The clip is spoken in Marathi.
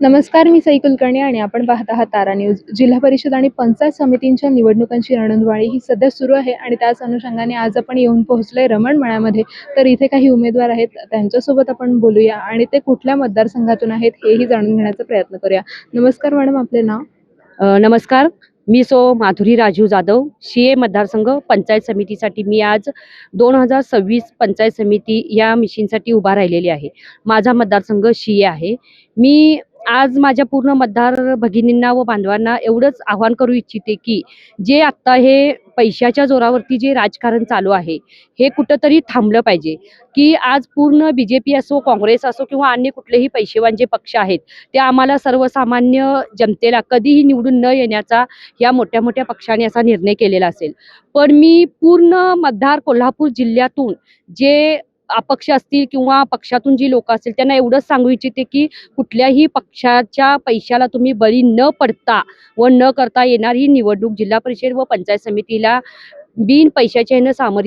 नमस्कार, मी सई कुलकर्णी आणि आपण पाहत आहात तारा न्यूज. जिल्हा परिषद आणि पंचायत समितींच्या निवडणुकांची रणधुमाळी ही सध्या सुरू आहे आणि त्याच अनुषंगाने आज आपण येऊन पोहोचलोय रमण मळ्यामध्ये. तर इथे काही उमेदवार आहेत, त्यांच्यासोबत आपण बोलूया आणि ते कुठल्या मतदारसंघातून आहेत हेही जाणून घेण्याचा प्रयत्न करूया. नमस्कार मॅडम, आपले नाव? नमस्कार. मी माधुरी राजू जाधव, शिए मतदारसंघ पंचायत समितीसाठी मी आज 2026 पंचायत समिती या मिशनसाठी उभा राहिलेली आहे. माझा मतदारसंघ शिए आहे. मी आज माझ्या पूर्ण मतदार भगिनींना व बांधवांना एवढंच आवाहन करू इच्छिते की जे आत्ता हे पैशाच्या जोरावरती जे राजकारण चालू आहे, हे कुठंतरी थांबलं पाहिजे. की आज पूर्ण BJP असो, काँग्रेस असो किंवा अन्य कुठलेही पैसेवान जे पक्ष आहेत, ते आम्हाला सर्वसामान्य जनतेला कधीही निवडून न येण्याचा या मोठ्या मोठ्या पक्षाने असा निर्णय केलेला असेल. पण मी पूर्ण मतदार कोल्हापूर जिल्ह्यातून जे अपक्ष असतील किंवा पक्षातून जी लोक असतील त्यांना एवढंच सांगू इच्छिते की कुठल्याही पक्षाच्या पैशाला तुम्ही बळी न पडता व न करता येणारी निवडणूक जिल्हा परिषद व पंचायत समितीला बिन पैशाच्या सामोरी